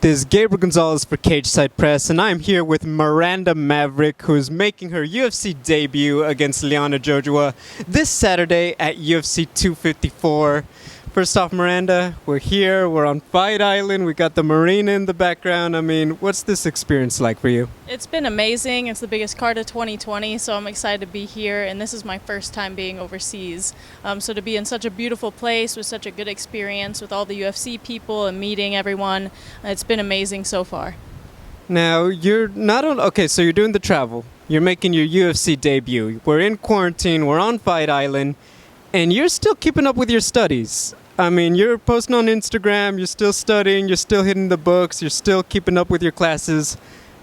This is Gabriel Gonzalez for Cage Side Press, and I'm here with Miranda Maverick, who's making her UFC debut against Liana Jojua this Saturday at UFC 254. First off, Miranda, we're here, we're on Fight Island, we got the marina in the background. I mean, what's this experience like for you? It's been amazing. It's the biggest card of 2020, so I'm excited to be here, and this is my first time being overseas. So to be in such a beautiful place with such a good experience with all the UFC people and meeting everyone, it's been amazing so far. Now, you're not on, okay, so you're doing the travel. You're making your UFC debut. We're in quarantine, we're on Fight Island, and you're still keeping up with your studies. I mean, you're posting on Instagram, you're still studying, you're still hitting the books, you're still keeping up with your classes.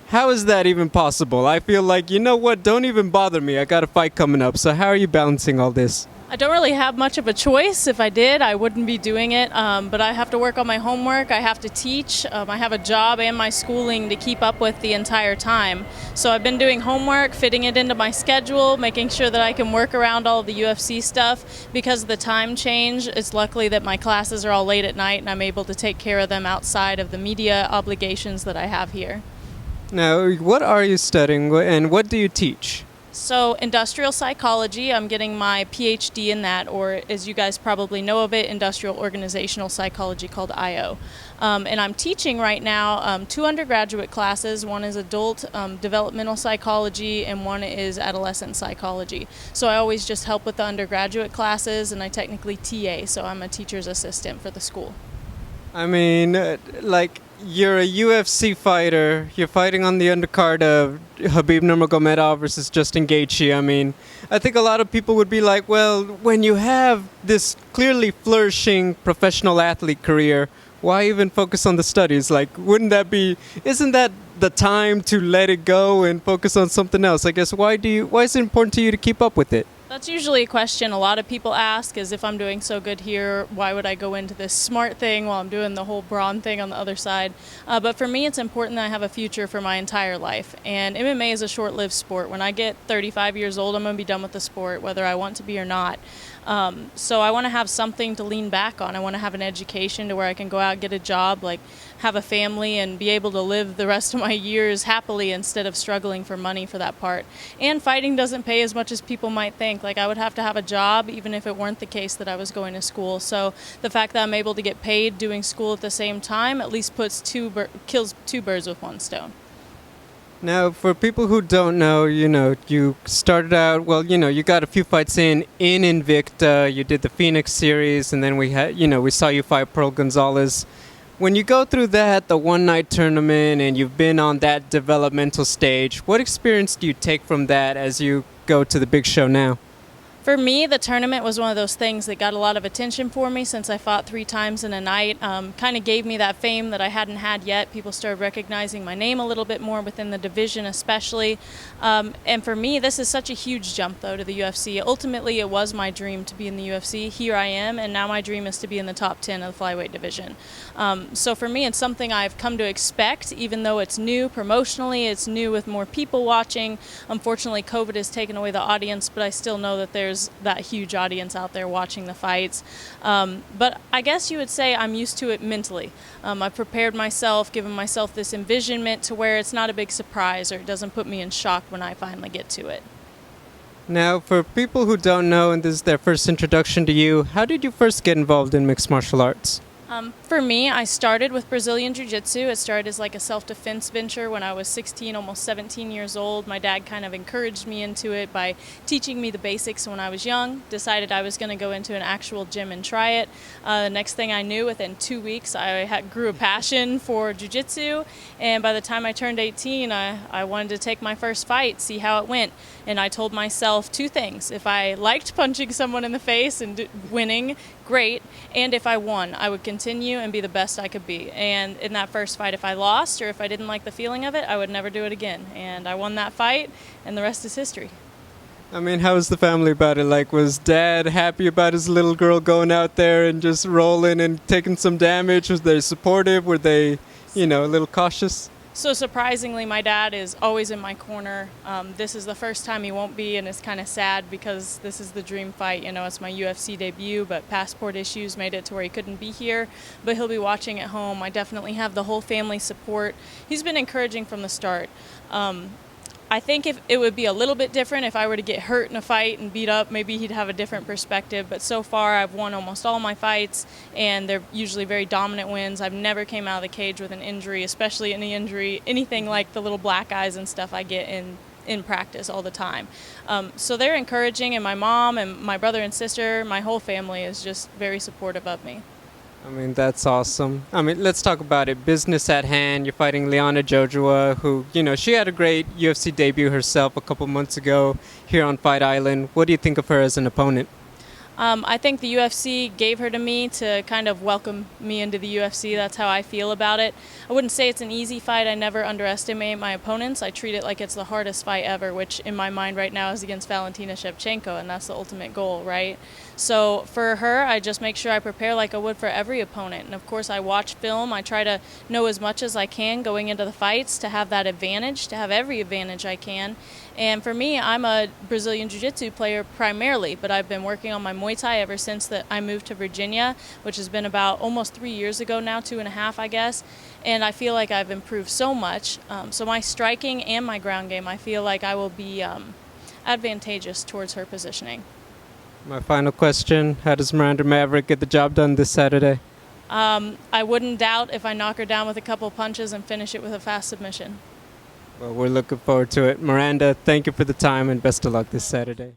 How is that even possible? I feel like, you know what, don't even bother me. I got a fight coming up. So how are you balancing all this? I don't really have much of a choice. If I did, I wouldn't be doing it. But I have to work on my homework. I have to teach. I have a job and my schooling to keep up with the entire time. So I've been doing homework, fitting it into my schedule, making sure that I can work around all the UFC stuff. Because of the time change, it's luckily that my classes are all late at night and I'm able to take care of them outside of the media obligations that I have here. Now, what are you studying and what do you teach? So industrial psychology, I'm getting my PhD in that, or as you guys probably know of it, industrial organizational psychology, called IO. And I'm teaching right now 2 undergraduate classes. One is adult developmental psychology and one is adolescent psychology. So I always just help with the undergraduate classes, and I technically TA, so I'm a teacher's assistant for the school. I mean, you're a UFC fighter. You're fighting on the undercard of Khabib Nurmagomedov versus Justin Gaethje. I mean, I think a lot of people would be like, well, when you have this clearly flourishing professional athlete career, why even focus on the studies? Like, isn't that the time to let it go and focus on something else? I guess, why is it important to you to keep up with it? That's usually a question a lot of people ask, is if I'm doing so good here, why would I go into this smart thing while I'm doing the whole brawn thing on the other side? But for me, it's important that I have a future for my entire life. And MMA is a short-lived sport. When I get 35 years old, I'm going to be done with the sport, whether I want to be or not. So I want to have something to lean back on. I want to have an education to where I can go out and get a job, like have a family and be able to live the rest of my years happily instead of struggling for money for that part. And fighting doesn't pay as much as people might think. Like, I would have to have a job even if it weren't the case that I was going to school. So the fact that I'm able to get paid doing school at the same time at least kills 2 birds with 1 stone. Now, for people who don't know, you started out, you got a few fights in Invicta, you did the Phoenix series, and then we saw you fight Pearl Gonzalez. When you go through that, the one-night tournament, and you've been on that developmental stage, what experience do you take from that as you go to the big show now? For me, the tournament was one of those things that got a lot of attention for me since I fought 3 times in a night. Kind of gave me that fame that I hadn't had yet. People started recognizing my name a little bit more within the division especially. And for me, this is such a huge jump, though, to the UFC. Ultimately, it was my dream to be in the UFC. Here I am, and now my dream is to be in the top 10 of the flyweight division. So for me, it's something I've come to expect, even though it's new promotionally, it's new with more people watching. Unfortunately, COVID has taken away the audience, but I still know that there's that huge audience out there watching the fights. But I guess you would say I'm used to it mentally. I've prepared myself, given myself this envisionment to where it's not a big surprise or it doesn't put me in shock when I finally get to it. Now, for people who don't know, and this is their first introduction to you, how did you first get involved in mixed martial arts? For me, I started with Brazilian Jiu-Jitsu. It started as like a self-defense venture when I was 16, almost 17 years old. My dad kind of encouraged me into it by teaching me the basics when I was young. Decided I was going to go into an actual gym and try it. The next thing I knew, within 2 weeks, I grew a passion for Jiu-Jitsu. And by the time I turned 18, I wanted to take my first fight, see how it went. And I told myself 2 things. If I liked punching someone in the face and winning, great. And if I won, I would continue and be the best I could be. And in that first fight, if I lost or if I didn't like the feeling of it, I would never do it again. And I won that fight, and the rest is history. I mean, how was the family about it? Like, was Dad happy about his little girl going out there and just rolling and taking some damage? Was they supportive? Were they, a little cautious? So surprisingly, my dad is always in my corner. This is the first time he won't be, and it's kind of sad because this is the dream fight. You know, it's my UFC debut, but passport issues made it to where he couldn't be here. But he'll be watching at home. I definitely have the whole family support. He's been encouraging from the start. I think if it would be a little bit different if I were to get hurt in a fight and beat up, maybe he'd have a different perspective. But so far, I've won almost all my fights, and they're usually very dominant wins. I've never came out of the cage with an injury, especially any injury, anything like the little black eyes and stuff I get in practice all the time. So they're encouraging, and my mom and my brother and sister, my whole family is just very supportive of me. I mean, that's awesome. I mean, let's talk about it. Business at hand. You're fighting Liana Jojua, who, she had a great UFC debut herself a couple months ago here on Fight Island. What do you think of her as an opponent? I think the UFC gave her to me to kind of welcome me into the UFC. That's how I feel about it. I wouldn't say it's an easy fight. I never underestimate my opponents. I treat it like it's the hardest fight ever, which in my mind right now is against Valentina Shevchenko, and that's the ultimate goal, right? So for her, I just make sure I prepare like I would for every opponent. And of course, I watch film. I try to know as much as I can going into the fights to have that advantage, to have every advantage I can. And for me, I'm a Brazilian Jiu-Jitsu player primarily, but I've been working on my Muay Thai ever since that I moved to Virginia, which has been about almost 3 years ago now, 2.5, I guess. And I feel like I've improved so much. So my striking and my ground game, I feel like I will be advantageous towards her positioning. My final question, how does Miranda Maverick get the job done this Saturday? I wouldn't doubt if I knock her down with a couple punches and finish it with a fast submission. Well, we're looking forward to it. Miranda, thank you for the time and best of luck this Saturday.